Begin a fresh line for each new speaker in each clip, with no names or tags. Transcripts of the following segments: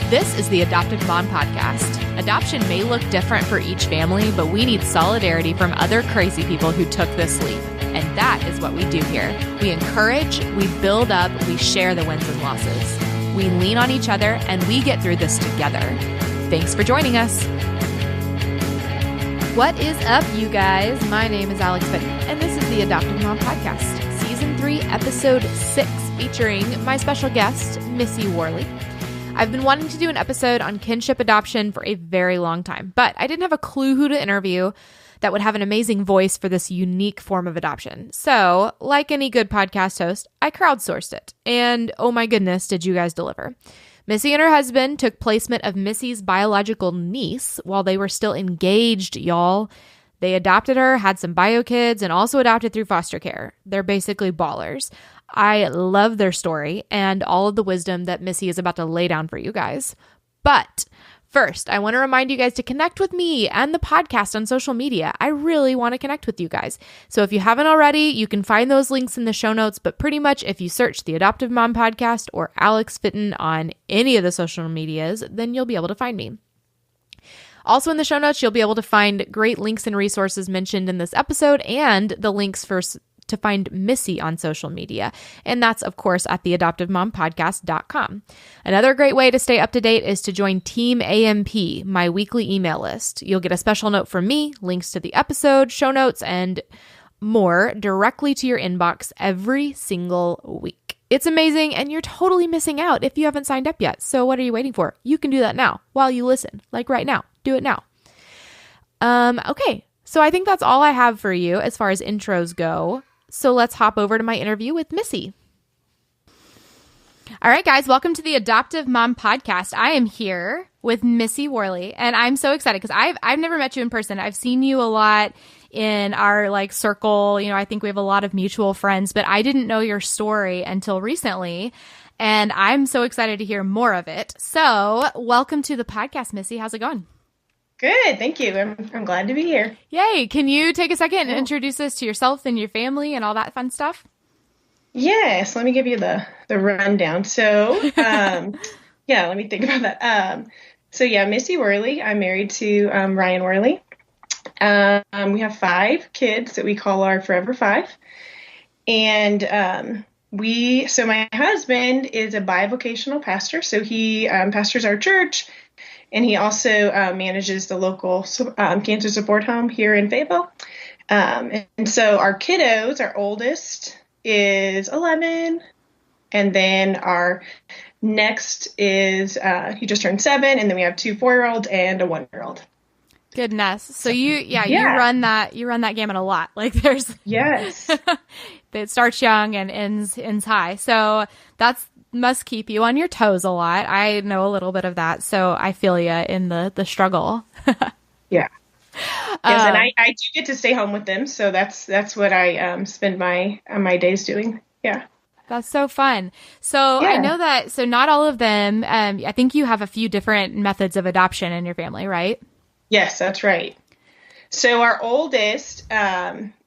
This is the Adoptive Mom Podcast. Adoption may look different for each family, but we need solidarity from other crazy people who took this leap. And that is what we do here. We encourage, we build up, we share the wins and losses. We lean on each other, and we get through this together. Thanks for joining us. What is up, you guys? My name is Alex Fitton, and this is the Adoptive Mom Podcast, Season 3, Episode 6, featuring my special guest, Missy Worley. I've been wanting to do an episode on kinship adoption for a very long time, but I didn't have a clue who to interview that would have an amazing voice for this unique form of adoption. So, like any good podcast host, I crowdsourced it. And oh my goodness, did you guys deliver. Missy and her husband took placement of Missy's biological niece while they were still engaged, y'all. They adopted her, had some bio kids, and also adopted through foster care. They're basically ballers. I love their story and all of the wisdom that Missy is about to lay down for you guys. But first, I want to remind you guys to connect with me and the podcast on social media. I really want to connect with you guys. So if you haven't already, you can find those links in the show notes. But pretty much if you search the Adoptive Mom Podcast or Alex Fitton on any of the social medias, then you'll be able to find me. Also in the show notes, you'll be able to find great links and resources mentioned in this episode and the links to find Missy on social media. And that's, of course, at theadoptivemompodcast.com. Another great way to stay up to date is to join Team AMP, my weekly email list. You'll get a special note from me, links to the episode, show notes, and more directly to your inbox every single week. It's amazing, and you're totally missing out if you haven't signed up yet. So what are you waiting for? You can do that now while you listen, like right now. Do it now. Okay, so I think that's all I have for you as far as intros go. So let's hop over to my interview with Missy. All right, guys, welcome to the Adoptive Mom Podcast. I am here with Missy Worley, and I'm so excited because I've never met you in person. I've seen you a lot in our circle. You know, I think we have a lot of mutual friends, but I didn't know your story until recently, and I'm so excited to hear more of it. So welcome to the podcast, Missy. How's it going?
Good. Thank you. I'm glad to be here.
Yay. Can you take a second and introduce us to yourself and your family and all that fun stuff?
Yes. Let me give you the rundown. So, let me think about that. Missy Worley. I'm married to Ryan Worley. We have 5 kids that we call our Forever 5. And my husband is a bivocational pastor. So he pastors our church. And he also manages the local cancer support home here in Fayetteville. And so our kiddos, our oldest is 11. And then our next is, he just turned 7. And then we have 2 4-year-olds and a 1-year-old.
Goodness. So you run that gamut a lot. There's,
yes,
it starts young and ends high. So that's, must keep you on your toes a lot. I know a little bit of that, so I feel you in the struggle.
Yeah. Yes, and I do get to stay home with them, so that's what I spend my days doing. Yeah.
That's so fun. So yeah. I know that, so not all of them, I think you have a few different methods of adoption in your family, right?
Yes, that's right. So our oldest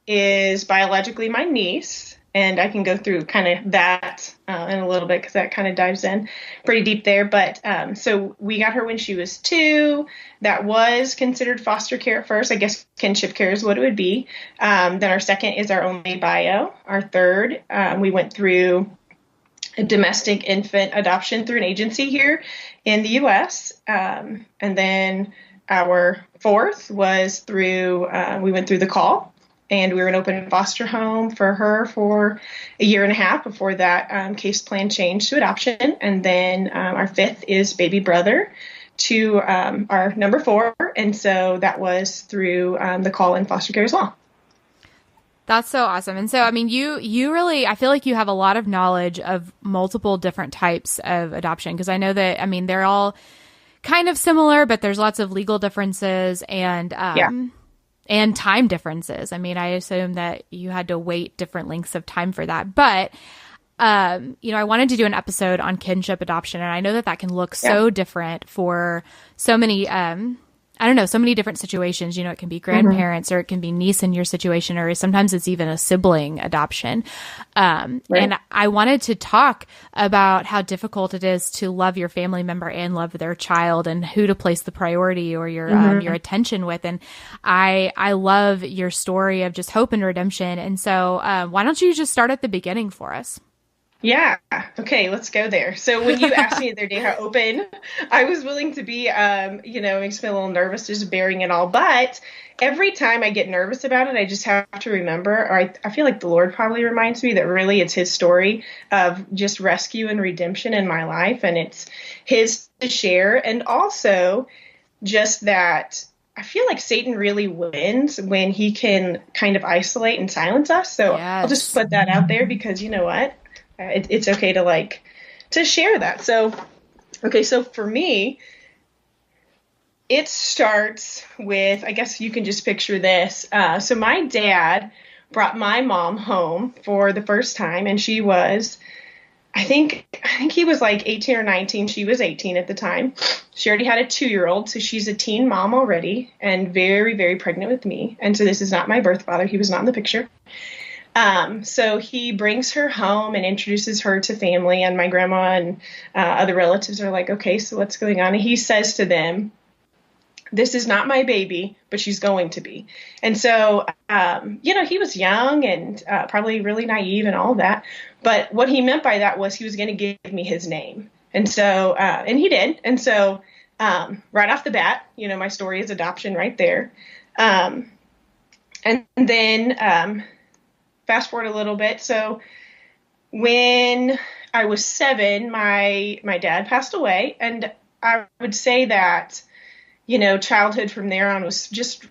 is biologically my niece. And I can go through kind of that in a little bit because that kind of dives in pretty deep there. But so we got her when she was 2. That was considered foster care at first. I guess kinship care is what it would be. Then our second is our only bio. Our third, we went through a domestic infant adoption through an agency here in the U.S. And then our fourth was through, we went through the call. And we were an open foster home for her for a year and a half before that case plan changed to adoption. And then our fifth is baby brother to our number 4. And so that was through the call in foster care as well.
That's so awesome. And so, I mean, you really, I feel like you have a lot of knowledge of multiple different types of adoption. Because I know that, I mean, they're all kind of similar, but there's lots of legal differences and time differences. I mean, I assume that you had to wait different lengths of time for that. But, I wanted to do an episode on kinship adoption. And I know that can look so different for so many I don't know, so many different situations. It can be grandparents or it can be niece in your situation, or sometimes it's even a sibling adoption. Right. And I wanted to talk about how difficult it is to love your family member and love their child, and who to place the priority or your attention with. And I love your story of just hope and redemption. And so why don't you just start at the beginning for us?
Yeah. Okay, let's go there. So when you asked me the other day how open I was willing to be, it makes me a little nervous just bearing it all. But every time I get nervous about it, I just have to remember, or I feel like the Lord probably reminds me that really it's his story of just rescue and redemption in my life. And it's his to share. And also just that I feel like Satan really wins when he can kind of isolate and silence us. So yes. I'll just put that out there because you know what? It's okay to share that. So for me, it starts with, I guess you can just picture this. So my dad brought my mom home for the first time, and she was, I think he was like 18 or 19. She was 18 at the time. She already had a 2-year-old, so she's a teen mom already, and very, very pregnant with me. And so this is not my birth father. He was not in the picture. So he brings her home and introduces her to family, and my grandma and other relatives are like, okay, so what's going on? And he says to them, this is not my baby, but she's going to be. And so, he was young and probably really naive and all of that. But what he meant by that was he was going to give me his name. And so, and he did. And so right off the bat, my story is adoption right there. And then fast forward a little bit. So when I was 7, my dad passed away, and I would say that, childhood from there on was just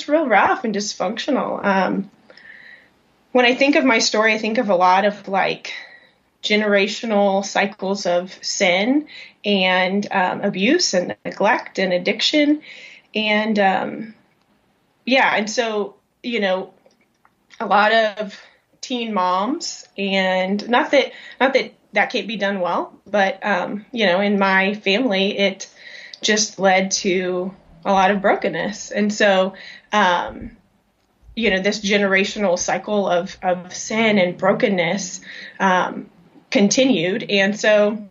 real rough and dysfunctional. When I think of my story, I think of a lot of generational cycles of sin and abuse and neglect and addiction. And and so, a lot of teen moms, and not that can't be done well, but, in my family, it just led to a lot of brokenness. And so, this generational cycle of sin and brokenness continued. And so,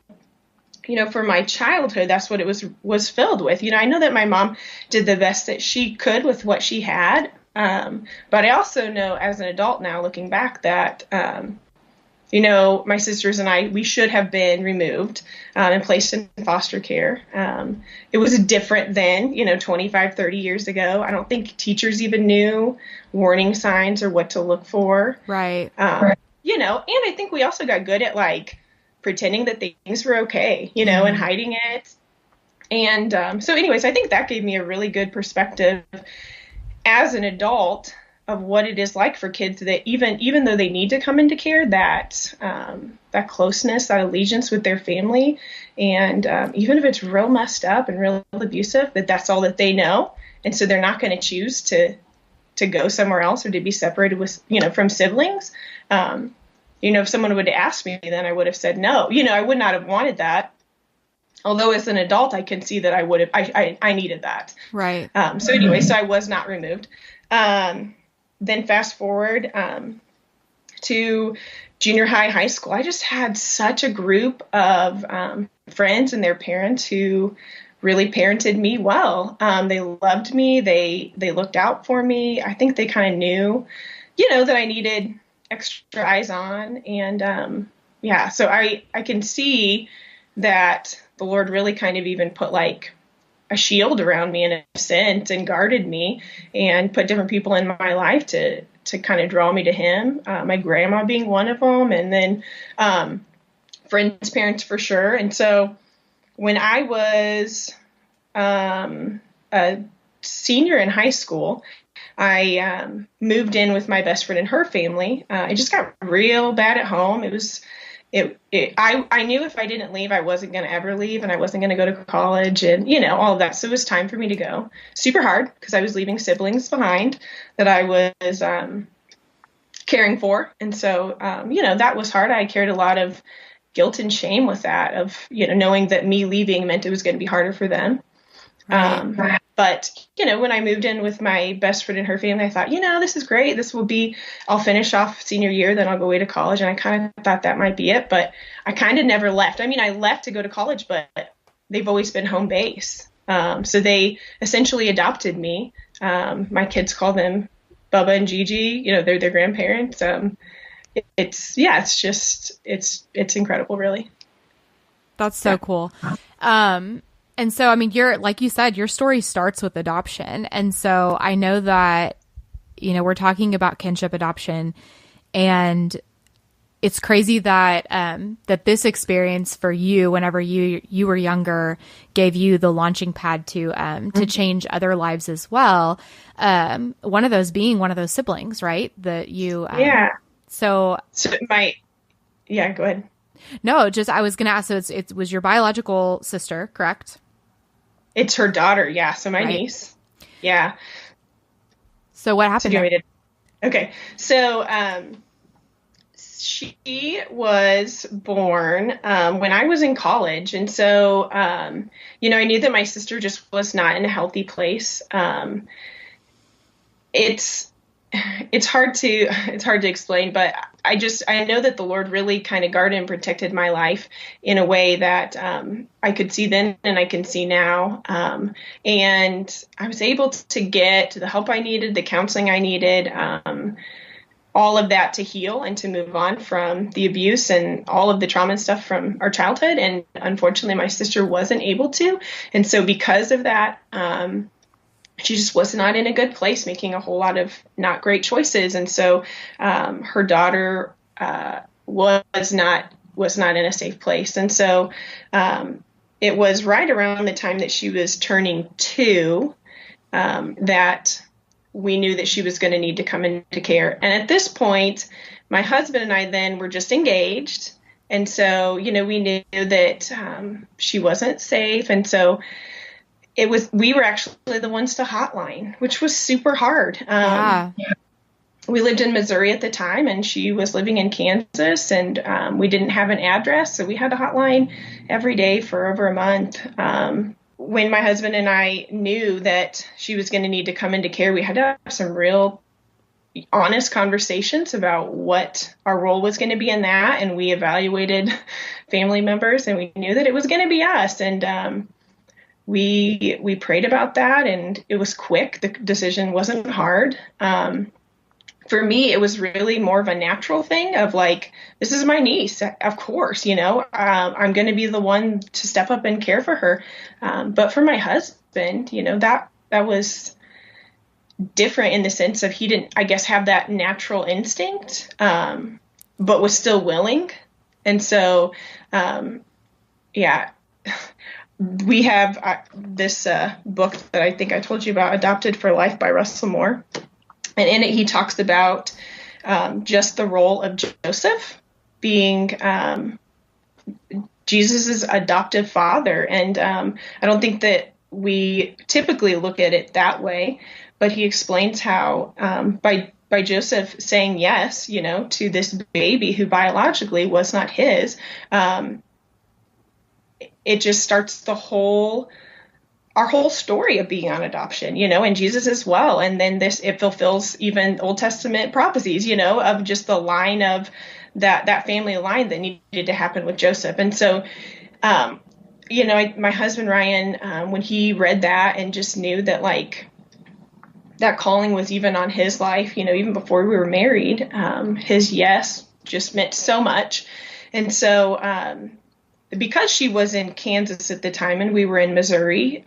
for my childhood, that's what it was filled with. I know that my mom did the best that she could with what she had. But I also know as an adult now, looking back, that, my sisters and I, we should have been removed and placed in foster care. It was different then, 25, 30 years ago. I don't think teachers even knew warning signs or what to look for.
Right.
And I think we also got good at pretending that things were okay, and hiding it. And so anyways, I think that gave me a really good perspective as an adult of what it is like for kids that even though they need to come into care, that closeness, that allegiance with their family, and even if it's real messed up and real abusive, that's all that they know, and so they're not going to choose to go somewhere else or to be separated with from siblings. If someone would have asked me, then I would have said no. I would not have wanted that. Although as an adult, I can see that I would have, I needed that.
Right.
So anyway, so I was not removed. Then fast forward to junior high school. I just had such a group of friends and their parents who really parented me well. They loved me. They looked out for me. I think they kind of knew, that I needed extra eyes on. And so I can see that the Lord really kind of even put a shield around me in a sense and guarded me and put different people in my life to kind of draw me to him. My grandma being one of them, and then friends' parents for sure. And so when I was a senior in high school, I moved in with my best friend and her family. It just got real bad at home. I knew if I didn't leave, I wasn't going to ever leave, and I wasn't going to go to college and, all of that. So it was time for me to go. Super hard because I was leaving siblings behind that I was caring for. And so, that was hard. I carried a lot of guilt and shame with that of, knowing that me leaving meant it was going to be harder for them. Right. But, when I moved in with my best friend and her family, I thought, this is great. I'll finish off senior year, then I'll go away to college. And I kind of thought that might be it, but I kind of never left. I mean, I left to go to college, but they've always been home base. So they essentially adopted me. My kids call them Bubba and Gigi, they're their grandparents. It's incredible, really.
That's so cool. And so, I mean, like you said, your story starts with adoption. And so I know that, we're talking about kinship adoption, and it's crazy that, that this experience for you, whenever you were younger, gave you the launching pad to change other lives as well. One of those being one of those siblings, right? That you, So
yeah, go ahead.
No, I was going to ask, so it was your biological sister, correct?
It's her daughter. Yeah. So my niece. Yeah.
So what happened?
Okay. So, she was born, when I was in college. And so, I knew that my sister just was not in a healthy place. It's hard to explain, but I know that the Lord really kind of guarded and protected my life in a way that I could see then and I can see now. And I was able to get the help I needed, the counseling I needed, all of that to heal and to move on from the abuse and all of the trauma and stuff from our childhood. And unfortunately, my sister wasn't able to. And so because of that, she just was not in a good place, making a whole lot of not great choices. And so her daughter was not in a safe place. And so it was right around the time that she was turning 2 that we knew that she was going to need to come into care. And at this point, my husband and I then were just engaged. And so, we knew that she wasn't safe. And so we were actually the ones to hotline, which was super hard. We lived in Missouri at the time, and she was living in Kansas, and we didn't have an address. So we had a hotline every day for over a month. When my husband and I knew that she was going to need to come into care, we had to have some real honest conversations about what our role was going to be in that. And we evaluated family members, and we knew that it was going to be us. And we prayed about that, and it was quick. The decision wasn't hard. For me, it was really more of a natural thing of like, this is my niece, of course, I'm going to be the one to step up and care for her. But for my husband, that was different in the sense of he didn't, I guess, have that natural instinct, but was still willing. And so, we have this book that I think I told you about, Adopted for Life by Russell Moore. And in it, he talks about just the role of Joseph being Jesus's adoptive father. And I don't think that we typically look at it that way, but he explains how by Joseph saying yes, to this baby who biologically was not his, it just starts our whole story of being on adoption, and Jesus as well. And then it fulfills even Old Testament prophecies, of just the line of that family line that needed to happen with Joseph. And so, my husband, Ryan, when he read that and just knew that like that calling was even on his life, even before we were married, his yes just meant so much. And so, because she was in Kansas at the time and we were in Missouri,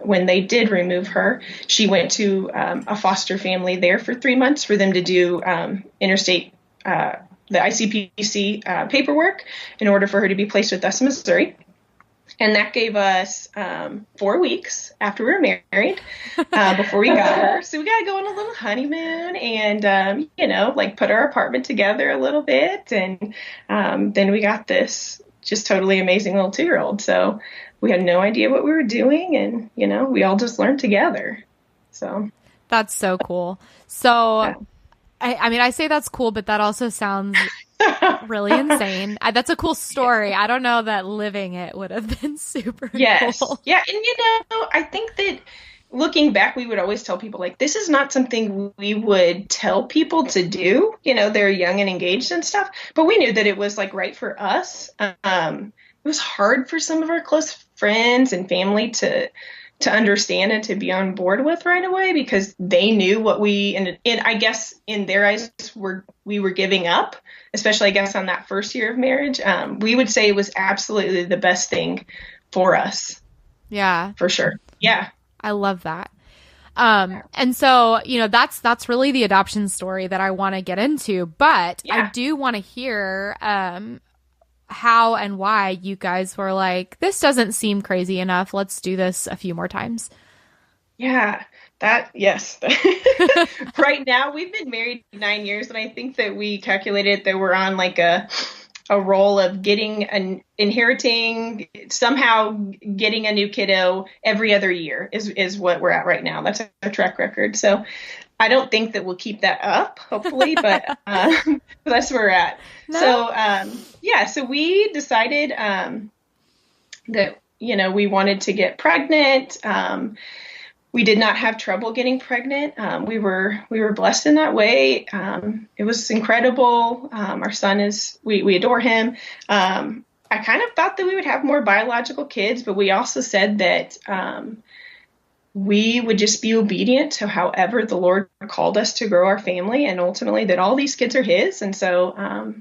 when they did remove her, she went to a foster family there for 3 months for them to do interstate, the ICPC paperwork in order for her to be placed with us in Missouri. And that gave us 4 weeks after we were married before we got her. So we got to go on a little honeymoon and, put our apartment together a little bit. And then we got this just totally amazing little 2-year-old. So we had no idea what we were doing, and we all just learned together. So
that's so cool. So yeah. I mean, I say that's cool, but that also sounds really insane. That's a cool story. I don't know that living it would have been super
yes.
cool.
Yeah. And I think that looking back, we would always tell people, like, this is not something we would tell people to do. You know, they're young and engaged and stuff, but we knew that it was like right for us. It was hard for some of our close friends and family to understand and to be on board with right away, because they knew what and I guess in their eyes we were giving up, especially I guess on that first year of marriage. We would say it was absolutely the best thing for us.
Yeah,
for sure. Yeah.
I love that. And so, you know, that's really the adoption story that I want to get into, but I do want to hear, how and why you guys were like, this doesn't seem crazy enough. Let's do this a few more times.
Yeah, yes. Right now we've been married 9 years, and I think that we calculated that we're on like a role of inheriting, somehow getting a new kiddo every other year is what we're at right now. That's our track record. So I don't think that we'll keep that up, hopefully, but that's where we're at. No. So, so we decided that, you know, we wanted to get pregnant. We did not have trouble getting pregnant. We were blessed in that way. It was incredible. Our son we adore him. I kind of thought that we would have more biological kids, but we also said that we would just be obedient to however the Lord called us to grow our family, and ultimately that all these kids are his. And so,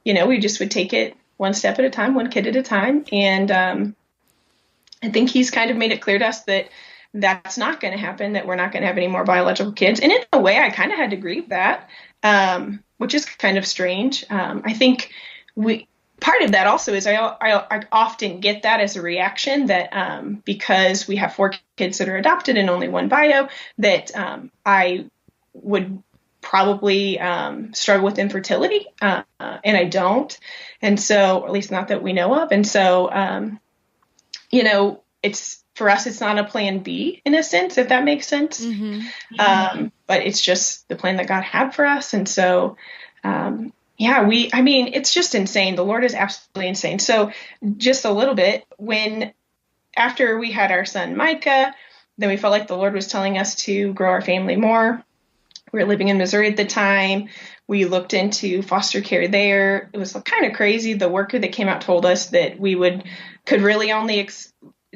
you know, we just would take it one step at a time, one kid at a time. And I think he's kind of made it clear to us that that's not going to happen, that we're not going to have any more biological kids. And in a way, I kind of had to grieve that, which is kind of strange. I think part of that also is I often get that as a reaction that because we have 4 kids that are adopted and only 1 bio, that I would probably struggle with infertility, and I don't. And so, or at least not that we know of. And so, you know, for us, it's not a plan B in a sense, if that makes sense. Mm-hmm. But it's just the plan that God had for us. And so, it's just insane. The Lord is absolutely insane. So just a little bit, after we had our son Micah, then we felt like the Lord was telling us to grow our family more. We were living in Missouri at the time. We looked into foster care there. It was kind of crazy. The worker that came out told us that could really only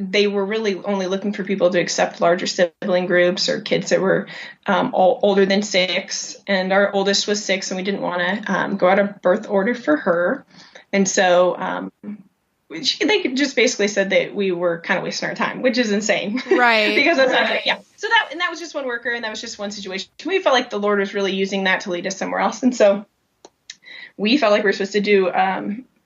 they were really only looking for people to accept larger sibling groups or kids that were all older than 6. And our oldest was 6, and we didn't want to go out of birth order for her. And so they just basically said that we were kind of wasting our time, which is insane.
Right.
Because that's not it. Yeah. So that was just one worker, and that was just one situation. We felt like the Lord was really using that to lead us somewhere else. And so we felt like we were supposed to do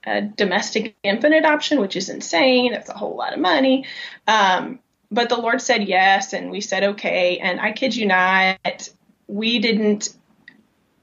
a domestic infant adoption, which is insane. That's a whole lot of money. But the Lord said yes, and we said okay. And I kid you not, we didn't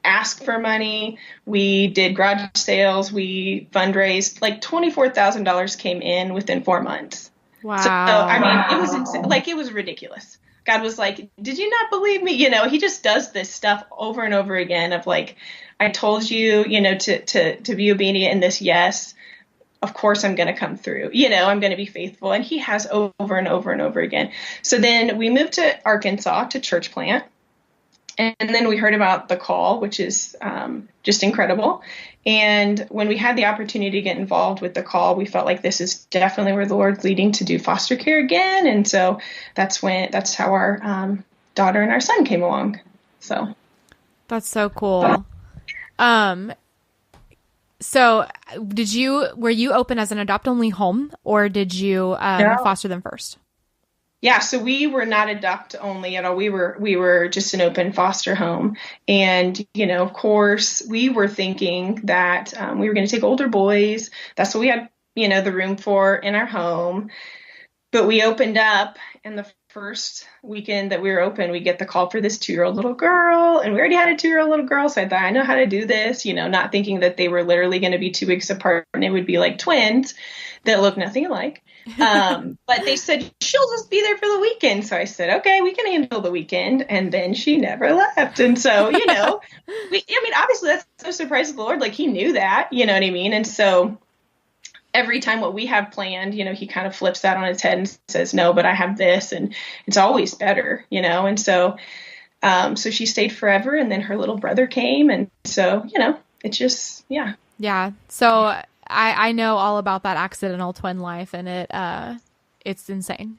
ask for money. We did garage sales. We fundraised. Like $24,000 came in within 4 months.
Wow.
So, I mean, it was insane. Like, it was ridiculous. God was like, did you not believe me? You know, he just does this stuff over and over again of like, I told you, you know, to be obedient in this. Yes, of course I'm going to come through. You know, I'm going to be faithful. And he has over and over and over again. So then we moved to Arkansas to church plant. And then we heard about the call, which is just incredible. And when we had the opportunity to get involved with the call, we felt like this is definitely where the Lord's leading to do foster care again. And so that's how our daughter and our son came along. So
that's so cool. So were you open as an adopt-only home, or did you foster them first?
Yeah, so we were not adopt only at all. We were just an open foster home. And, you know, of course, we were thinking that we were going to take older boys. That's what we had, you know, the room for in our home. But we opened up, and the first weekend that we were open, we get the call for this 2-year-old little girl. And we already had a 2-year-old little girl. So I thought, I know how to do this, you know, not thinking that they were literally going to be 2 weeks apart and it would be like twins that look nothing alike. But they said, she'll just be there for the weekend. So I said, okay, we can handle the weekend. And then she never left. And so, you know, obviously that's no surprise to the Lord. Like, he knew that, you know what I mean? And so every time what we have planned, he kind of flips that on his head and says, no, but I have this, and it's always better, and so so she stayed forever, and then her little brother came, and so it's just
yeah. So I know all about that accidental twin life, and it's insane.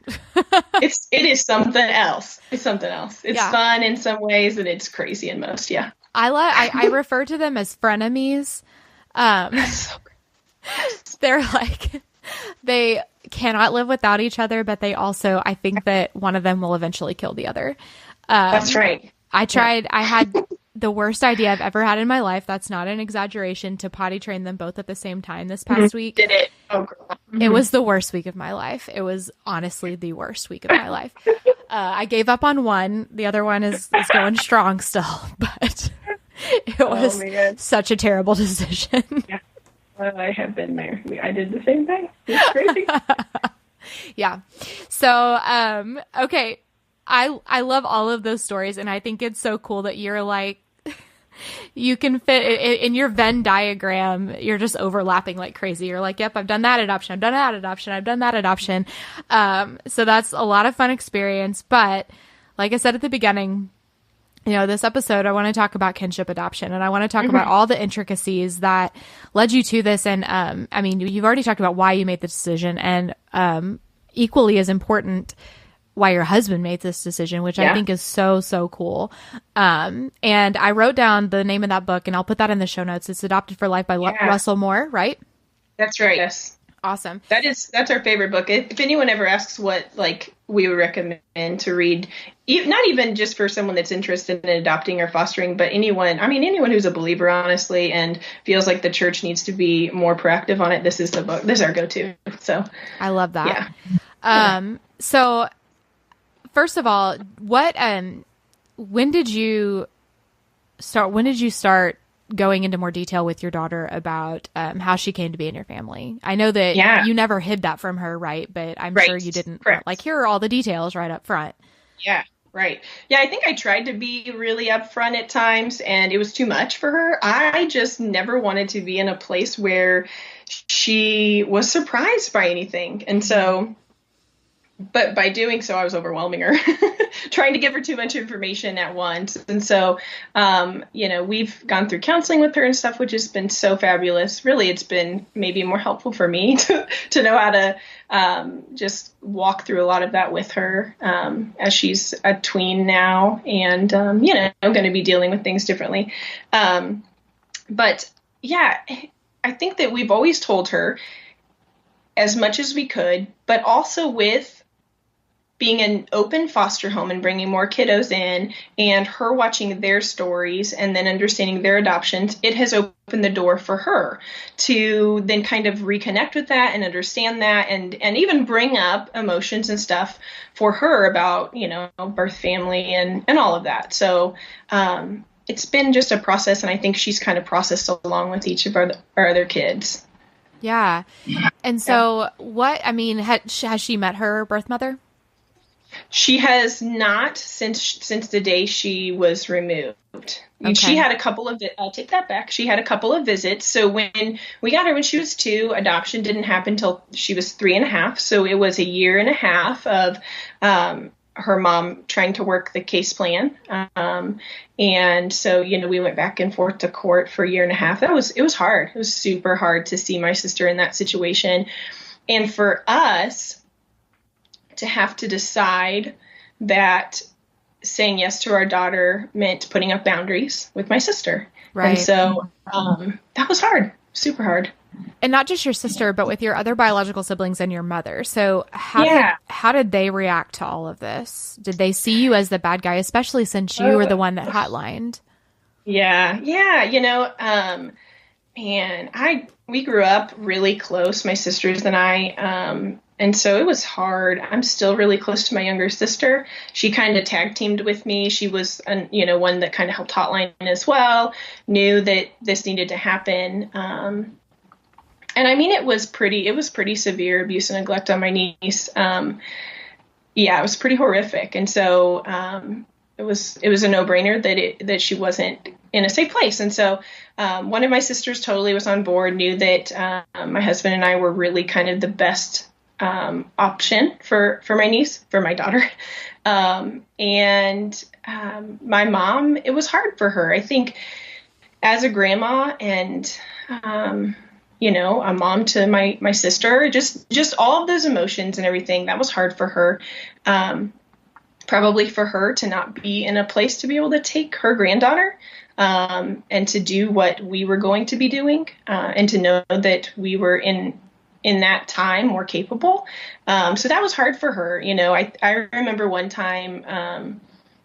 it is something else. It's something else. It's fun in some ways, and it's crazy in most. Yeah.
I refer to them as frenemies.
That's so great.
They're like, they cannot live without each other, but they also, I think that one of them will eventually kill the other.
That's right.
I had the worst idea I've ever had in my life. That's not an exaggeration, to potty train them both at the same time this past week.
Did it? Oh, girl.
It was the worst week of my life. It was honestly the worst week of my life. I gave up on one. The other one is going strong still, but it was such a terrible decision.
Yeah. I have been there. I did the same thing. It's crazy.
Yeah. So, okay. I love all of those stories, and I think it's so cool that you're like, you can fit in your Venn diagram. You're just overlapping like crazy. You're like, yep, I've done that adoption. I've done that adoption. I've done that adoption. So that's a lot of fun experience. But like I said at the beginning, this episode, I want to talk about kinship adoption, and I want to talk about all the intricacies that led you to this. And, I mean, you've already talked about why you made the decision, and, equally as important, why your husband made this decision, which I think is so, so cool. And I wrote down the name of that book, and I'll put that in the show notes. It's Adopted for Life by Russell Moore, right?
That's right. Yes.
Awesome.
That's our favorite book. If anyone ever asks what we would recommend to read, not even just for someone that's interested in adopting or fostering, but anyone who's a believer, honestly, and feels like the church needs to be more proactive on it, this is the book. This is our go-to. So
I love that. Yeah. So first of all, when did you start going into more detail with your daughter about how she came to be in your family? I know that you never hid that from her, right? But I'm sure you didn't here are all the details right up front.
Yeah, right. Yeah, I think I tried to be really upfront at times, and it was too much for her. I just never wanted to be in a place where she was surprised by anything. And so, but by doing so, I was overwhelming her, trying to give her too much information at once. And so, we've gone through counseling with her and stuff, which has been so fabulous. Really, it's been maybe more helpful for me to know how to just walk through a lot of that with her as she's a tween now, and, I'm going to be dealing with things differently. But yeah, I think that we've always told her as much as we could, but also with being an open foster home and bringing more kiddos in, and her watching their stories and then understanding their adoptions, it has opened the door for her to then kind of reconnect with that and understand that, and even bring up emotions and stuff for her about, birth family and all of that. So it's been just a process, and I think she's kind of processed along with each of our other kids.
Yeah. And so has she met her birth mother?
She has not since the day she was removed. Okay. She had a couple of, I'll take that back. She had a couple of visits. So when we got her when she was 2, adoption didn't happen until she was 3.5. So it was a year and a half of her mom trying to work the case plan. And so, we went back and forth to court for a year and a half. It was hard. It was super hard to see my sister in that situation. And for us to have to decide that saying yes to our daughter meant putting up boundaries with my sister. Right. And so that was hard, super hard.
And not just your sister, but with your other biological siblings and your mother. So how did they react to all of this? Did they see you as the bad guy, especially since you were the one that hotlined?
Yeah. We grew up really close, my sisters and I, and so it was hard. I'm still really close to my younger sister. She kind of tag teamed with me. She was, one that kind of helped hotline as well, knew that this needed to happen. And it was pretty severe abuse and neglect on my niece. It was pretty horrific. And so, it was a no-brainer that she wasn't in a safe place. And so one of my sisters totally was on board, knew that my husband and I were really kind of the best option for my niece, for my daughter. And my mom, it was hard for her. I think as a grandma and, a mom to my sister, just all of those emotions and everything, that was hard for her. Probably for her to not be in a place to be able to take her granddaughter and to do what we were going to be doing and to know that we were in that time more capable. So that was hard for her. I remember one time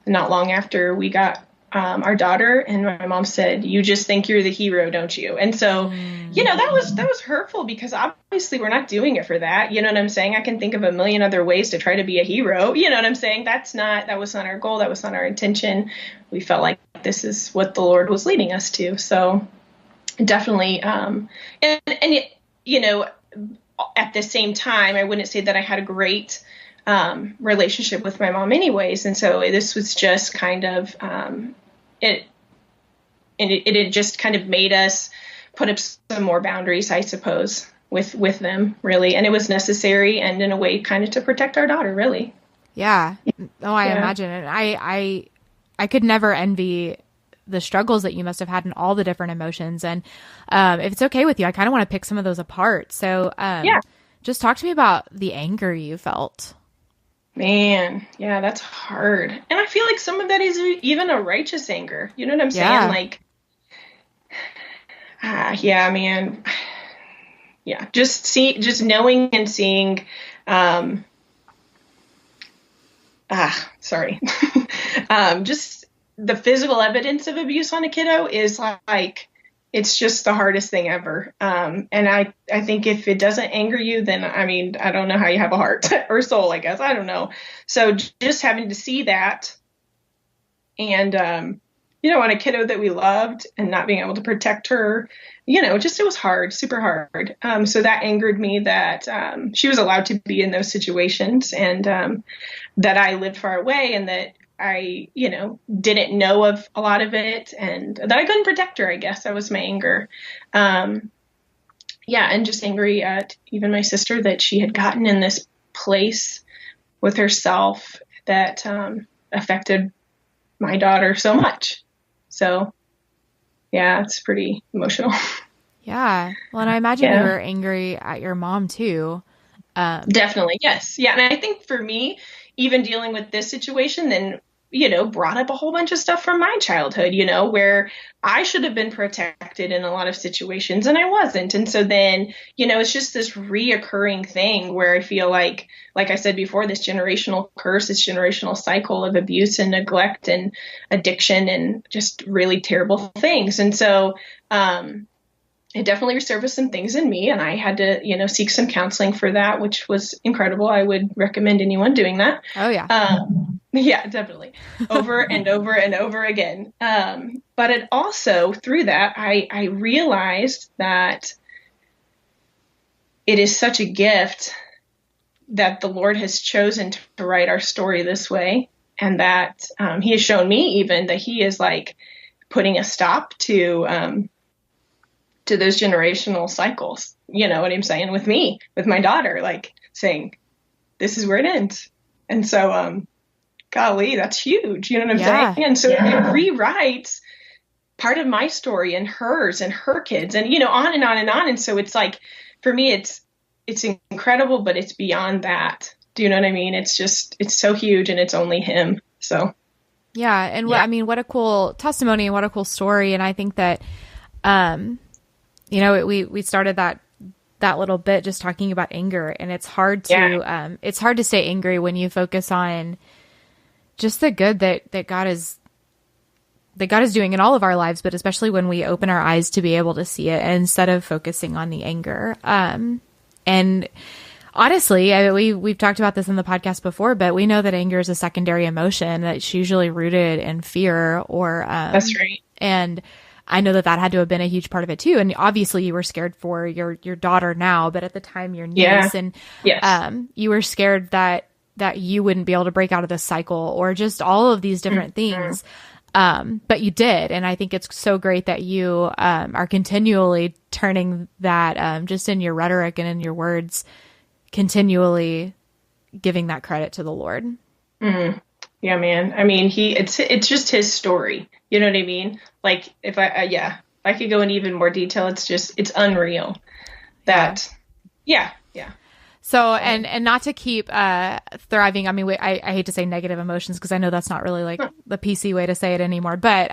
not long after we got our daughter, and my mom said, "You just think you're the hero, don't you?" And so, that was hurtful, because obviously we're not doing it for that. You know what I'm saying? I can think of a million other ways to try to be a hero. You know what I'm saying? That was not our goal. That was not our intention. We felt like this is what the Lord was leading us to. So definitely, at the same time, I wouldn't say that I had a great relationship with my mom anyways. And so this was just kind of, it had just kind of made us put up some more boundaries, I suppose, with them, really. And it was necessary, and in a way kind of to protect our daughter, really.
Yeah. Oh, I imagine it. I could never envy the struggles that you must have had and all the different emotions. And if it's okay with you, I kind of want to pick some of those apart. So just talk to me about the anger you felt.
Man, yeah, that's hard. And I feel like some of that is even a righteous anger. You know what I'm saying?
Yeah.
Like, man. Yeah, just knowing and seeing, sorry. Just the physical evidence of abuse on a kiddo is like, it's just the hardest thing ever. And I think if it doesn't anger you, then, I don't know how you have a heart or soul, I guess. I don't know. So just having to see that and, on a kiddo that we loved and not being able to protect her, it was hard, super hard. So that angered me that she was allowed to be in those situations, and that I lived far away, and that I, didn't know of a lot of it, and that I couldn't protect her, I guess. That was my anger. And just angry at even my sister that she had gotten in this place with herself that affected my daughter so much. So, yeah, it's pretty emotional.
Yeah. Well, and I imagine you were angry at your mom too.
Definitely. Yes. Yeah. And I think for me, even dealing with this situation, then, brought up a whole bunch of stuff from my childhood, where I should have been protected in a lot of situations and I wasn't. And so then, it's just this reoccurring thing where I feel like I said before, this generational curse, this generational cycle of abuse and neglect and addiction and just really terrible things. And so, it definitely resurfaced some things in me, and I had to, seek some counseling for that, which was incredible. I would recommend anyone doing that.
Oh, yeah.
Yeah, definitely. Over and over and over again. But it also, through that, I realized that it is such a gift that the Lord has chosen to write our story this way, and that He has shown me even that He is like putting a stop to those generational cycles. You know what I'm saying? With me, with my daughter, like saying, this is where it ends. And so, golly, that's huge. You know what I'm saying? And so it rewrites part of my story and hers and her kids and, on and on and on. And so it's like, for me, it's incredible, but it's beyond that. Do you know what I mean? It's so huge, and it's only Him. So.
Yeah. And what a cool testimony and what a cool story. And I think that, we started that little bit just talking about anger, and it's hard to stay angry when you focus on just the good that God is doing in all of our lives, but especially when we open our eyes to be able to see it instead of focusing on the anger. And honestly, we've talked about this in the podcast before, but we know that anger is a secondary emotion that's usually rooted in fear or,
that's right.
And I know that had to have been a huge part of it too. And obviously you were scared for your daughter now, but at the time your niece, and you were scared that you wouldn't be able to break out of this cycle, or just all of these different things. But you did. And I think it's so great that you are continually turning that just in your rhetoric and in your words, continually giving that credit to the Lord.
Mm-hmm. Yeah, man. I mean, it's just his story. You know what I mean? Like if I could go in even more detail, it's unreal that, yeah.
So, and not to keep thriving. I mean, I hate to say negative emotions because I know that's not really like the PC way to say it anymore. But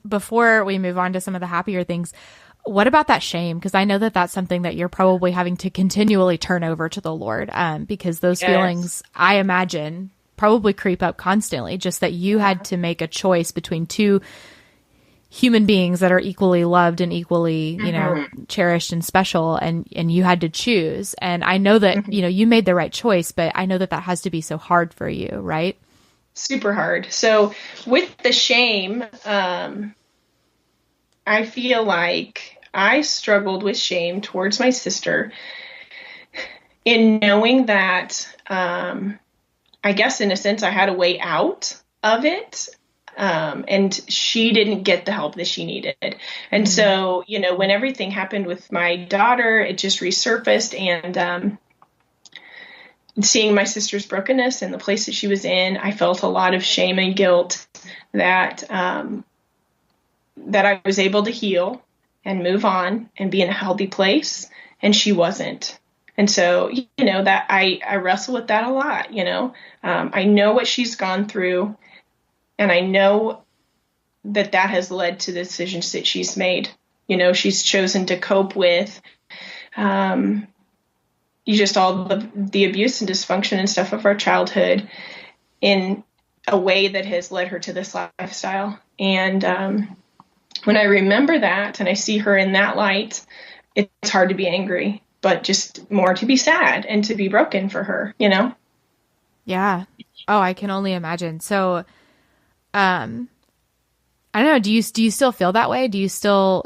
before we move on to some of the happier things, what about that shame? Because I know that that's something that you're probably having to continually turn over to the Lord, because those feelings, I imagine, probably creep up constantly. Just that you had to make a choice between two human beings that are equally loved and equally, cherished and special, and you had to choose. And I know that, you made the right choice, but I know that that has to be so hard for you, right?
Super hard. So with the shame, I feel like I struggled with shame towards my sister in knowing that, I guess in a sense I had a way out of it. And she didn't get the help that she needed. And so, when everything happened with my daughter, it just resurfaced, and seeing my sister's brokenness and the place that she was in, I felt a lot of shame and guilt that I was able to heal and move on and be in a healthy place, and she wasn't. And so, that I wrestle with that a lot. I know what she's gone through. And I know that has led to the decisions that she's made. She's chosen to cope with just all the abuse and dysfunction and stuff of our childhood in a way that has led her to this lifestyle. And when I remember that and I see her in that light, it's hard to be angry, but just more to be sad and to be broken for her,
Yeah. Oh, I can only imagine. So, I don't know. Do you still feel that way? Do you still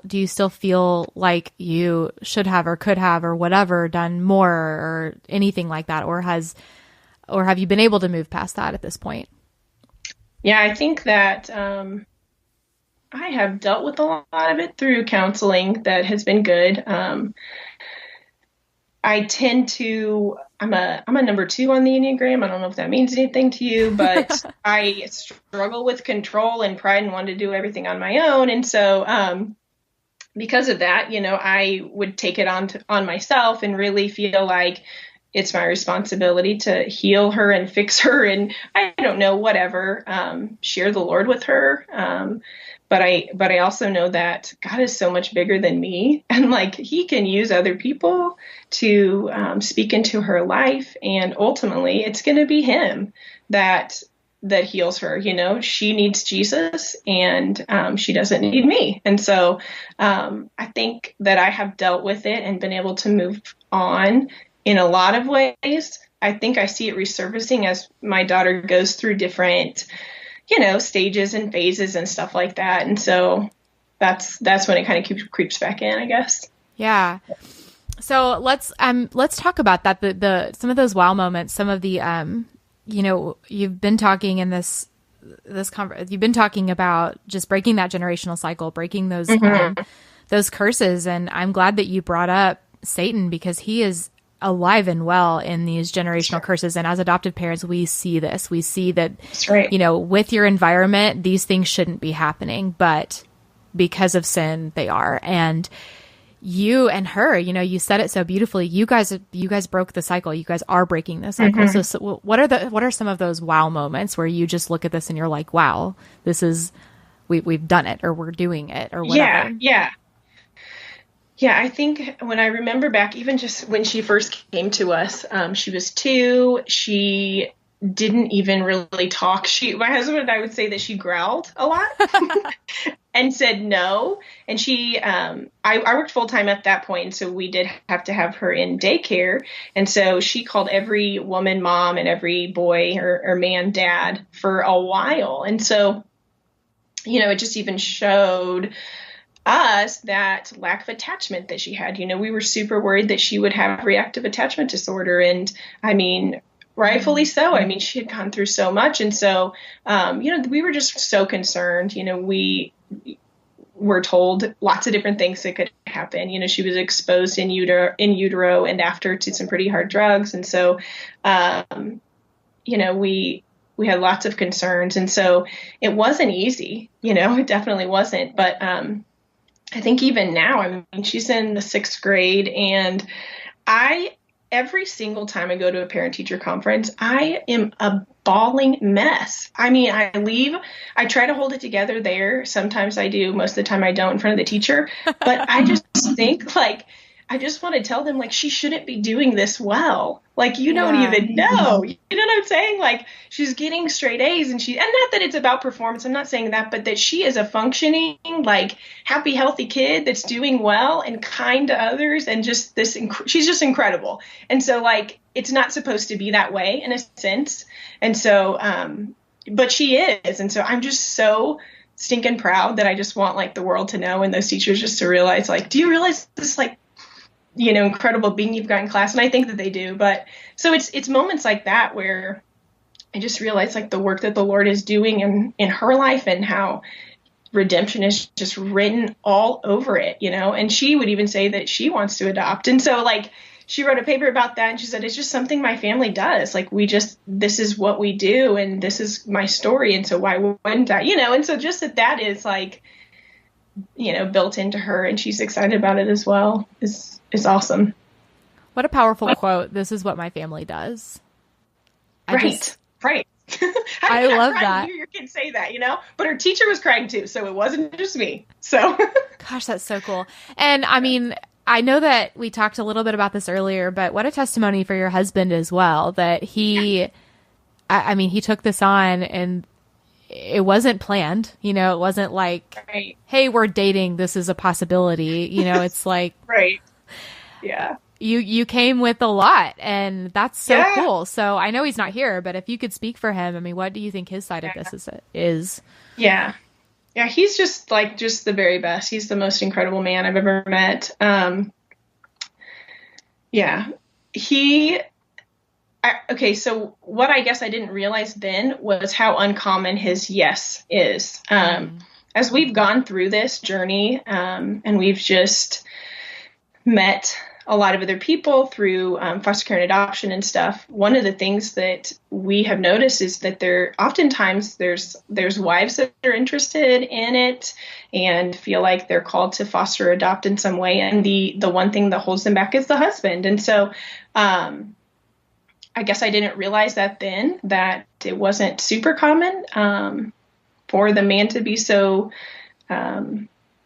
feel like you should have or could have or whatever done more or anything like that? Or have you been able to move past that at this point?
Yeah, I think that, I have dealt with a lot of it through counseling that has been good. I tend to, I'm a number 2 on the Enneagram. I don't know if that means anything to you, but I struggle with control and pride and want to do everything on my own. And so, because of that, I would take it on myself and really feel like it's my responsibility to heal her and fix her. And I don't know, whatever, share the Lord with her. But I also know that God is so much bigger than me, and like he can use other people to speak into her life. And ultimately it's going to be him that heals her. She needs Jesus, and she doesn't need me. And so I think that I have dealt with it and been able to move on in a lot of ways. I think I see it resurfacing as my daughter goes through different stages and phases and stuff like that. And so that's when it kind of creeps back in, I guess. Yeah.
So let's talk about that. The some of those wow moments, some of the, you've been talking in this you've been talking about just breaking that generational cycle, breaking those curses. And I'm glad that you brought up Satan, because he is alive and well in these generational curses. And as adoptive parents, we see this. We see that, with your environment, these things shouldn't be happening, but because of sin, they are. And you and her, you said it so beautifully. You guys broke the cycle. You guys are breaking the cycle. So what are some of those wow moments where you just look at this and you're like, wow, this is, we've done it, or we're doing it, or whatever?
Yeah, I think when I remember back, even just when she first came to us, she was 2. She didn't even really talk. My husband and I would say that she growled a lot and said no. And I worked full time at that point, so we did have to have her in daycare. And so she called every woman mom and every boy or man dad for a while. And so, it just even showed us that lack of attachment that she had. We were super worried that she would have reactive attachment disorder. And I mean, rightfully so. I mean, she had gone through so much. And so, we were just so concerned. We were told lots of different things that could happen. She was exposed in utero and after to some pretty hard drugs. And so, we had lots of concerns. And so it wasn't easy, it definitely wasn't. But I think even now, I mean, she's in the 6th grade, and every single time I go to a parent-teacher conference, I am a bawling mess. I mean, I try to hold it together there. Sometimes I do. Most of the time I don't in front of the teacher. But I just think, I just want to tell them, she shouldn't be doing this well. You don't even know. You know what I'm saying? She's getting straight A's, and not that it's about performance. I'm not saying that, but that she is a functioning, happy, healthy kid that's doing well and kind to others, and just she's just incredible. And so, it's not supposed to be that way in a sense. And so, but she is. And so I'm just so stinking proud that I just want, the world to know, and those teachers just to realize, do you realize this, incredible being you've got in class? And I think that they do. But so it's moments like that where I just realize the work that the Lord is doing in her life, and how redemption is just written all over it, and she would even say that she wants to adopt. And so she wrote a paper about that, and she said, it's just something my family does. This is what we do, and this is my story. And so why wouldn't I, and so just that is built into her, and she's excited about it as well is awesome.
What a powerful quote. This is what my family does.
Right.
I love that.
I hear your kids say that, but her teacher was crying too. So it wasn't just me. So
gosh, that's so cool. And I mean, I know that we talked a little bit about this earlier, but what a testimony for your husband as well, that he took this on, and it wasn't planned, it wasn't
right.
Hey, we're dating, this is a possibility, it's
right. Yeah.
You came with a lot, and that's so cool. So I know he's not here, but if you could speak for him, I mean, what do you think his side of this is? Yeah.
Yeah. He's just the very best. He's the most incredible man I've ever met. So what I guess I didn't realize then was how uncommon his yes is. As we've gone through this journey, and we've just met a lot of other people through foster care and adoption and stuff, one of the things that we have noticed is that oftentimes there's wives that are interested in it and feel like they're called to foster or adopt in some way. And the one thing that holds them back is the husband. And so, I guess I didn't realize that then, that it wasn't super common for the man to be so,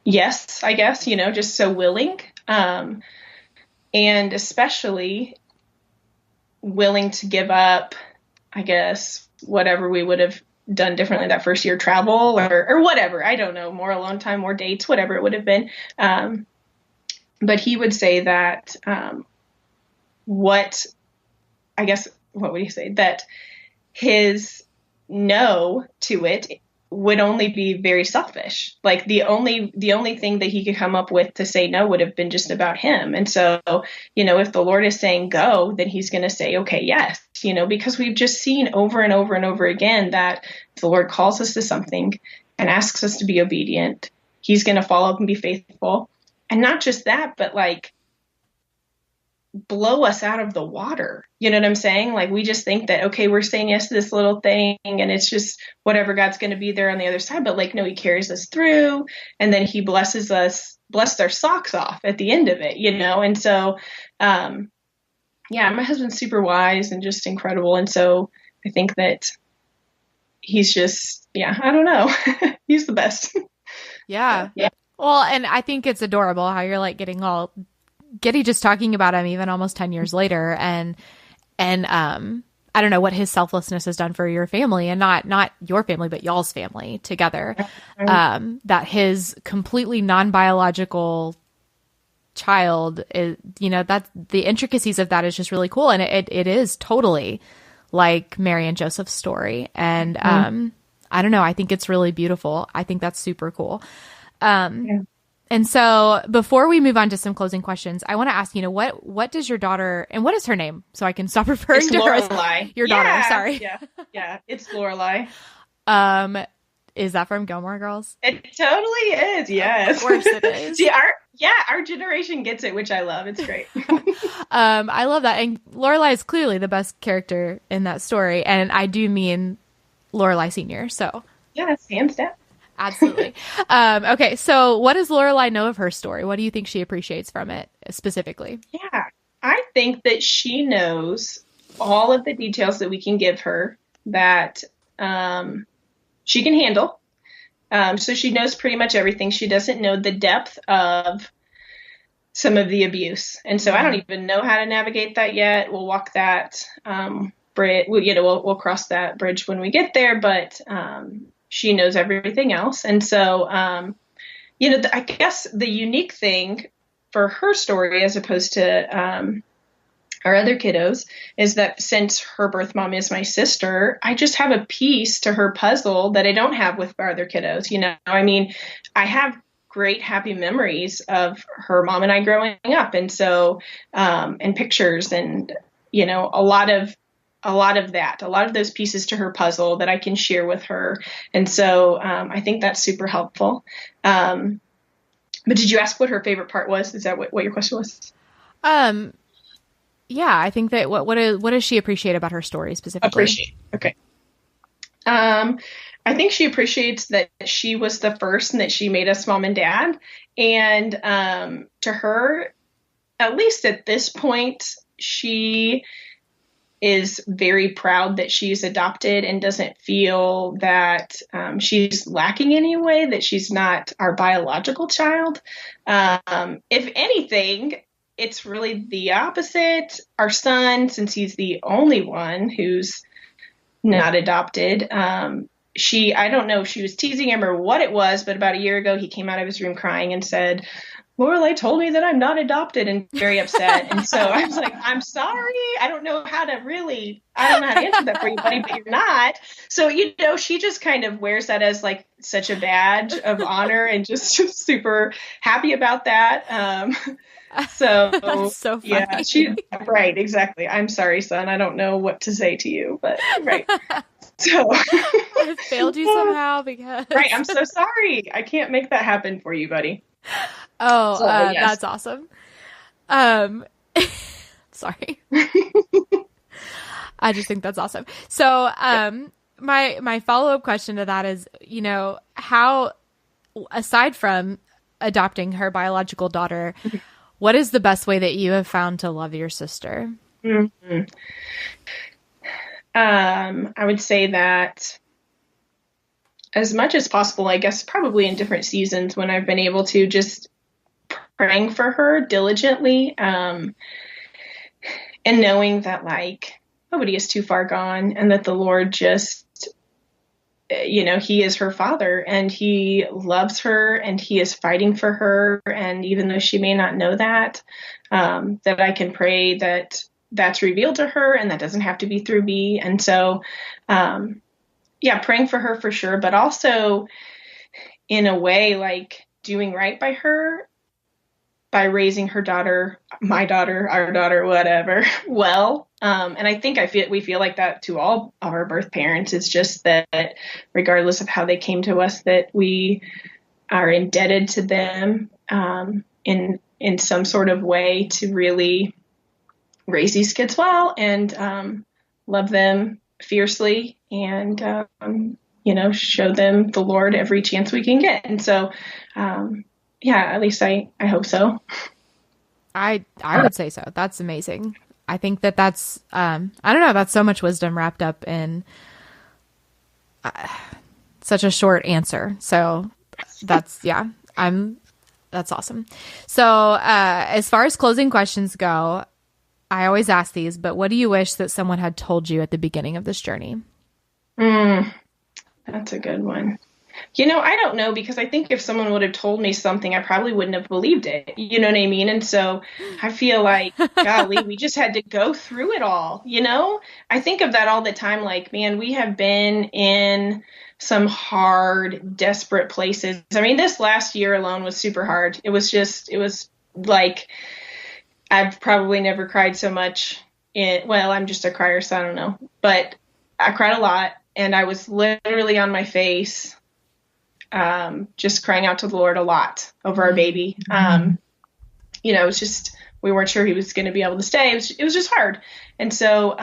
yes, I guess, just so willing, and especially willing to give up, I guess, whatever we would have done differently that first year, travel or whatever. I don't know, more alone time, more dates, whatever it would have been. But he would say that what would he say? That his no to it would only be very selfish. The only thing that he could come up with to say no would have been just about him. And so, if the Lord is saying go, then he's going to say, okay, yes, because we've just seen over and over and over again that if the Lord calls us to something and asks us to be obedient, he's going to follow up and be faithful. And not just that, but blow us out of the water. You know what I'm saying? We just think that, okay, we're saying yes to this little thing, and it's just whatever, God's going to be there on the other side. But no, he carries us through, and then he blesses our socks off at the end of it, And so, my husband's super wise and just incredible. And so I think that he's just, I don't know. He's the best.
Yeah. Well, and I think it's adorable how you're getting all giddy just talking about him even almost 10 years later. And I don't know what his selflessness has done for your family, and not your family, but y'all's family together. That his completely non-biological child is, that the intricacies of that is just really cool. And it is totally like Mary and Joseph's story. And, I don't know. I think it's really beautiful. I think that's super cool. And so before we move on to some closing questions, I want to ask, what does your daughter, and what is her name? So I can stop referring to her as your daughter. Sorry.
Yeah. It's Lorelai.
Is that from Gilmore Girls?
It totally is. Yes.
Of course it is.
See, our generation gets it, which I love. It's great.
I love that. And Lorelai is clearly the best character in that story. And I do mean Lorelai Sr. So
yes, hands down.
Absolutely. Okay. So what does Lorelai know of her story? What do you think she appreciates from it specifically?
Yeah, I think that she knows all of the details that we can give her that she can handle. So she knows pretty much everything. She doesn't know the depth of some of the abuse. And so I don't even know how to navigate that yet. We'll walk that bridge. We'll cross that bridge when we get there. But she knows everything else. And so, I guess the unique thing for her story, as opposed to our other kiddos, is that since her birth mom is my sister, I just have a piece to her puzzle that I don't have with our other kiddos. I have great happy memories of her mom and I growing up. And so, and pictures and, a lot of those pieces to her puzzle that I can share with her. And so, I think that's super helpful. But did you ask what her favorite part was? Is that what your question was?
Yeah, I think that what does she appreciate about her story specifically?
Okay. I think she appreciates that she was the first and that she made us mom and dad. And to her, at least at this point, she is very proud that she's adopted and doesn't feel that she's lacking in any way, that she's not our biological child. If anything, it's really the opposite. Our son, since he's the only one who's not adopted, I don't know if she was teasing him or what it was, but about a year ago, he came out of his room crying and said, Lorelai told me that I'm not adopted, and very upset. And so I was like, I'm sorry. I don't know how to answer that for you, buddy, but you're not. So, she just kind of wears that as like such a badge of honor and just super happy about that. So,
that's so funny.
Yeah, right. Exactly. I'm sorry, son. I don't know what to say to you, but right. So
I failed you somehow because
right. I'm so sorry. I can't make that happen for you, buddy.
Oh, so, yes. That's awesome. Sorry. I just think that's awesome. So, my follow-up question to that is, how, aside from adopting her biological daughter, what is the best way that you have found to love your sister?
Mm-hmm. I would say that as much as possible, I guess probably in different seasons when I've been able to, just praying for her diligently, and knowing that like nobody is too far gone and that the Lord just, he is her father and he loves her and he is fighting for her. And even though she may not know that I can pray that that's revealed to her and that doesn't have to be through me. And so, praying for her for sure, but also in a way, like doing right by her by raising her daughter, my daughter, our daughter, whatever, well. And I think we feel like that to all of our birth parents. It's just that regardless of how they came to us, that we are indebted to them in some sort of way to really raise these kids well and love them fiercely and, show them the Lord every chance we can get. And so, at least I hope so.
I would say so. That's amazing. I think that's, I don't know, that's so much wisdom wrapped up in such a short answer. So that's, that's awesome. So as far as closing questions go, I always ask these, but what do you wish that someone had told you at the beginning of this journey?
That's a good one. I don't know, because I think if someone would have told me something, I probably wouldn't have believed it. You know what I mean? And so I feel like, golly, we just had to go through it all. I think of that all the time. Like, man, we have been in some hard, desperate places. I mean, this last year alone was super hard. It was like, I've probably never cried so much well, I'm just a crier, so I don't know, but I cried a lot, and I was literally on my face, just crying out to the Lord a lot over our baby. It was just, we weren't sure he was going to be able to stay. It was just hard. And so,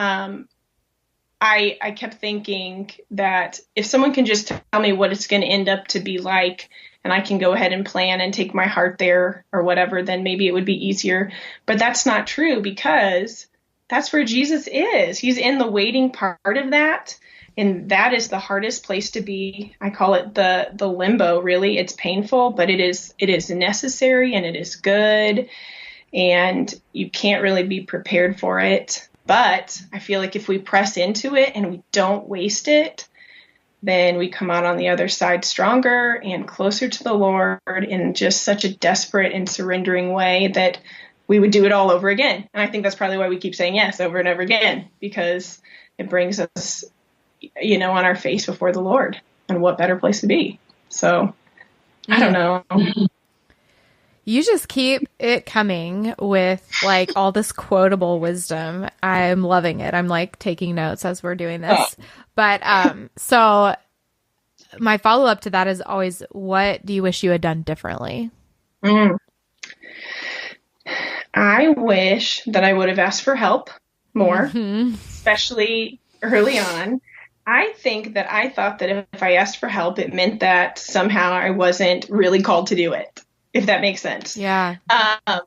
I kept thinking that if someone can just tell me what it's going to end up to be like, and I can go ahead and plan and take my heart there or whatever, then maybe it would be easier. But that's not true, because that's where Jesus is. He's in the waiting part of that. And that is the hardest place to be. I call it the limbo, really. It's painful, but it is necessary, and it is good. And you can't really be prepared for it. But I feel like if we press into it and we don't waste it, then we come out on the other side stronger and closer to the Lord in just such a desperate and surrendering way that we would do it all over again. And I think that's probably why we keep saying yes over and over again, because it brings us, on our face before the Lord. And what better place to be? So I don't know.
You just keep it coming with like all this quotable wisdom. I'm loving it. I'm like taking notes as we're doing this. But so my follow up to that is always, what do you wish you had done differently?
I wish that I would have asked for help more, especially early on. I think that I thought that if I asked for help, it meant that somehow I wasn't really called to do it, if that makes sense.
Yeah.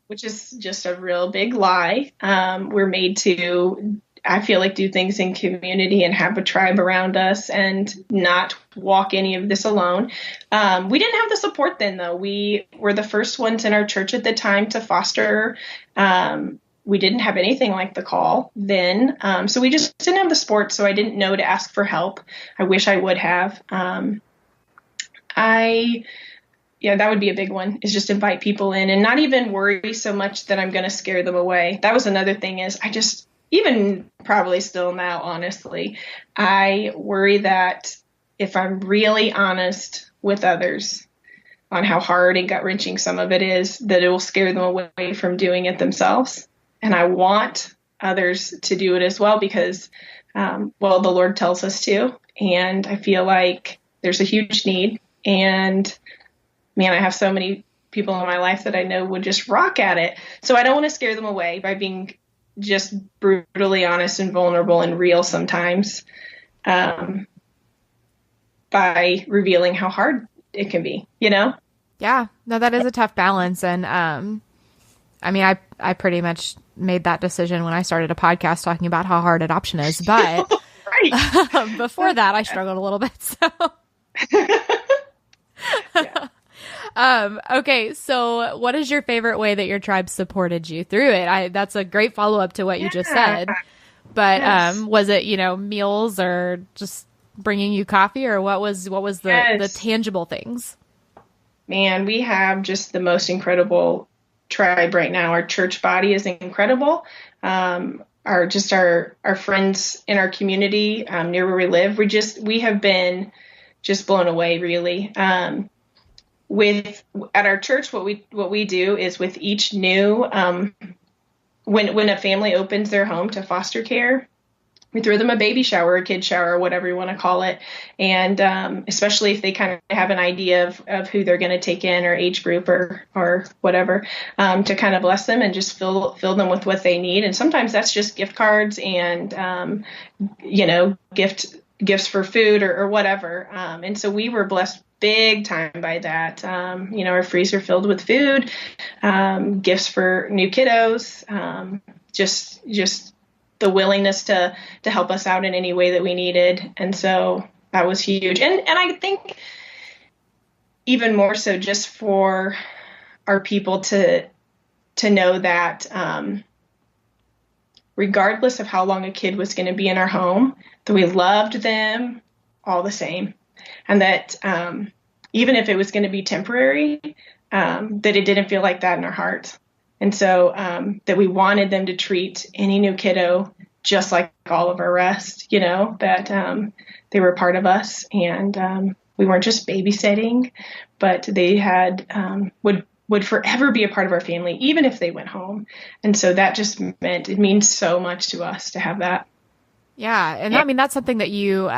Which is just a real big lie. We're made to, I feel like, do things in community and have a tribe around us and not walk any of this alone. We didn't have the support then, though. We were the first ones in our church at the time to foster. We didn't have anything like the call then. So we just didn't have the support. So I didn't know to ask for help. I wish I would have. Yeah, that would be a big one, is just invite people in and not even worry so much that I'm going to scare them away. That was another thing, is I just, even probably still now, honestly, I worry that if I'm really honest with others on how hard and gut-wrenching some of it is, that it will scare them away from doing it themselves. And I want others to do it as well, because, the Lord tells us to. And I feel like there's a huge need. And man, I have so many people in my life that I know would just rock at it. So I don't want to scare them away by being just brutally honest and vulnerable and real sometimes, by revealing how hard it can be,
Yeah, no, that is a tough balance. And, I mean, I pretty much made that decision when I started a podcast talking about how hard adoption is, but before that I struggled a little bit. So, yeah. Okay. So what is your favorite way that your tribe supported you through it? That's a great follow-up to what you just said, but, yes. Was it, meals or just bringing you coffee, or what was the tangible things?
Man, we have just the most incredible tribe right now. Our church body is incredible. Our friends in our community, near where we live, we have been just blown away, really. At our church, what we do is, with each new, when a family opens their home to foster care, we throw them a baby shower, a kid shower, whatever you want to call it. And especially if they kind of have an idea of who they're going to take in, or age group or whatever, to kind of bless them and just fill them with what they need. And sometimes that's just gift cards and, gifts for food or whatever. And so we were blessed big time by that. Our freezer filled with food, gifts for new kiddos, just the willingness to help us out in any way that we needed. And so that was huge. And I think even more so just for our people to know that, regardless of how long a kid was going to be in our home, that we loved them all the same. And that, even if it was going to be temporary, that it didn't feel like that in our hearts. And so that we wanted them to treat any new kiddo just like all of our rest, that they were part of us, and we weren't just babysitting, but they had would forever be a part of our family, even if they went home. And so that just meant it means so much to us to have that.
Yeah. And I mean, that's something that you,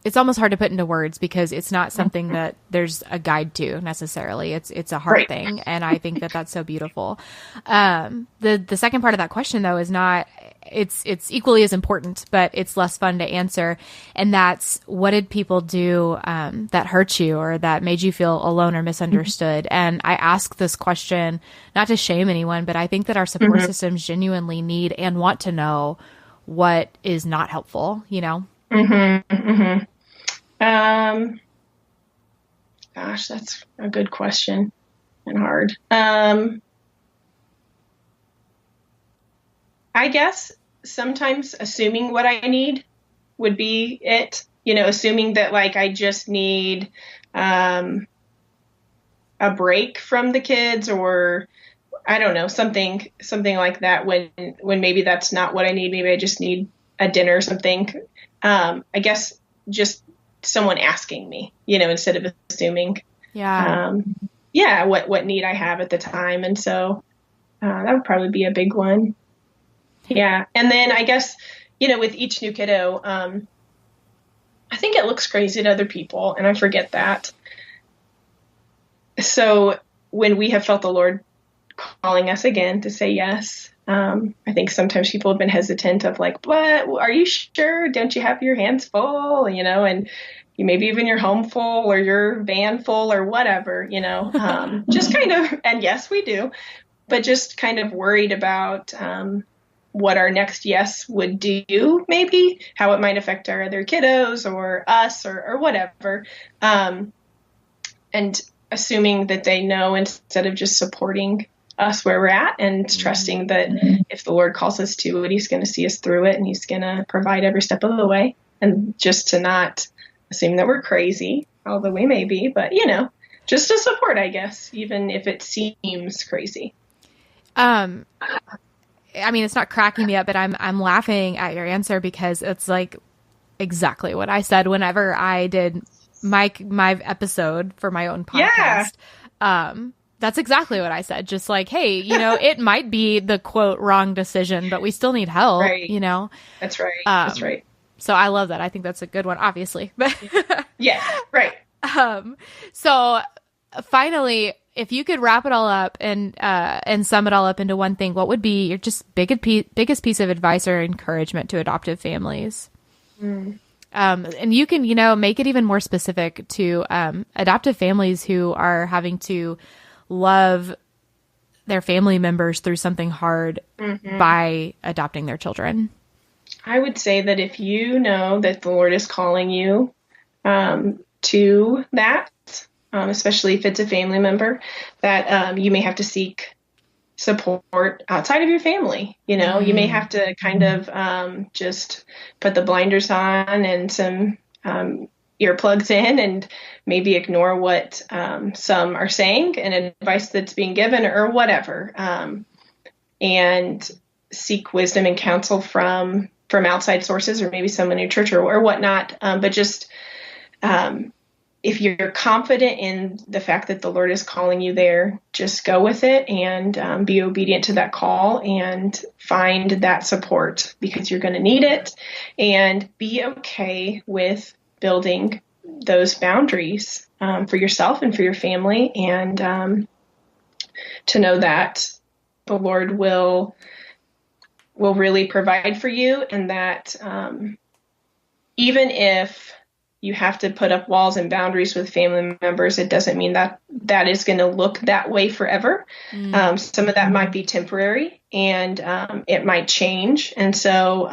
it's almost hard to put into words because it's not something that there's a guide to necessarily. It's a heart thing. And I think that that's so beautiful. The second part of that question though is not, it's equally as important, but it's less fun to answer. And that's, what did people do, that hurt you or that made you feel alone or misunderstood? And I ask this question, not to shame anyone, but I think that our support systems genuinely need and want to know what is not helpful,
Gosh, that's a good question and hard. I guess sometimes assuming what I need would be it, assuming that like I just need a break from the kids, or I don't know, something like that, when maybe that's not what I need. Maybe I just need a dinner or something. I guess just someone asking me, instead of assuming, what need I have at the time. And so that would probably be a big one. Yeah. And then I guess, with each new kiddo, I think it looks crazy to other people, and I forget that. So when we have felt the Lord calling us again to say yes, I think sometimes people have been hesitant of like, what, are you sure? Don't you have your hands full? And you maybe even your home full or your van full or whatever, just kind of, and yes, we do, but just kind of worried about, what our next yes would do, maybe how it might affect our other kiddos or us or whatever. And assuming that they know instead of just supporting us where we're at, and trusting that if the Lord calls us to it, he's going to see us through it and he's going to provide every step of the way, and just to not assume that we're crazy, although we may be, but just to support, I guess, even if it seems crazy.
I mean, it's not cracking me up, but I'm laughing at your answer because it's like exactly what I said whenever I did my episode for my own podcast. Yeah. That's exactly what I said. Just like, hey, it might be the quote wrong decision, but we still need help,
right. That's right. That's right.
So I love that. I think that's a good one, obviously.
Yeah, right.
So finally, if you could wrap it all up and sum it all up into one thing, what would be your just biggest piece of advice or encouragement to adoptive families? And you can, make it even more specific to adoptive families who are having to love their family members through something hard by adopting their children.
I would say that if you know that the Lord is calling you to that, especially if it's a family member, that you may have to seek support outside of your family. You may have to kind of just put the blinders on and some earplugs in, and maybe ignore what some are saying and advice that's being given or whatever, and seek wisdom and counsel from outside sources, or maybe someone in your church or whatnot. But just if you're confident in the fact that the Lord is calling you there, just go with it and be obedient to that call and find that support, because you're going to need it, and be okay with building those boundaries for yourself and for your family, and to know that the Lord will really provide for you, and that even if you have to put up walls and boundaries with family members, it doesn't mean that is going to look that way forever. Some of that might be temporary, and it might change. And so,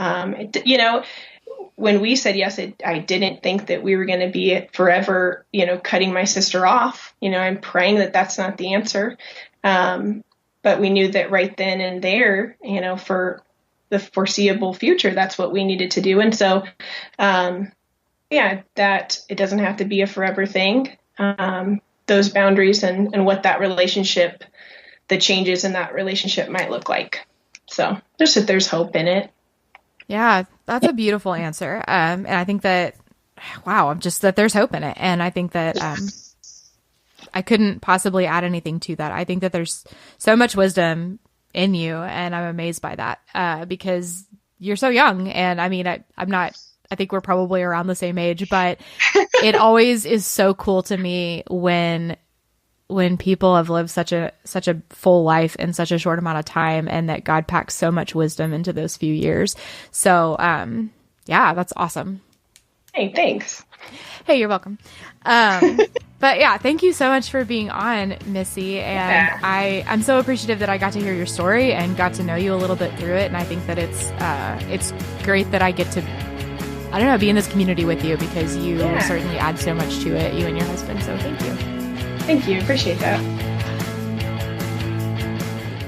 when we said yes, I didn't think that we were going to be forever, cutting my sister off. I'm praying that that's not the answer. But we knew that right then and there, for the foreseeable future, that's what we needed to do. And so, yeah, that it doesn't have to be a forever thing. Those boundaries and what that relationship, the changes in that relationship might look like. So just that there's hope in it.
Yeah, that's a beautiful answer. And I think that, wow, just that there's hope in it. And I think that I couldn't possibly add anything to that. I think that there's so much wisdom in you, and I'm amazed by that because you're so young. And I mean, I think we're probably around the same age, but it always is so cool to me when people have lived such a full life in such a short amount of time, and that God packs so much wisdom into those few years. So, yeah, that's awesome.
Hey, thanks.
Hey, you're welcome. But yeah, thank you so much for being on, Missy. And I'm so appreciative that I got to hear your story and got to know you a little bit through it. And I think that it's great that I get to, I don't know, be in this community with you, because you certainly add so much to it, you and your husband. So thank you.
Thank you. Appreciate that.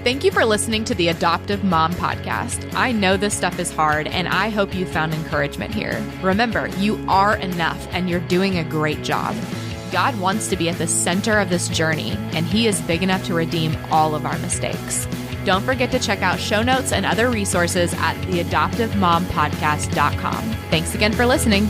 Thank you for listening to the Adoptive Mom Podcast. I know this stuff is hard, and I hope you found encouragement here. Remember, you are enough, and you're doing a great job. God wants to be at the center of this journey, and He is big enough to redeem all of our mistakes. Don't forget to check out show notes and other resources at theadoptivemompodcast.com. Thanks again for listening.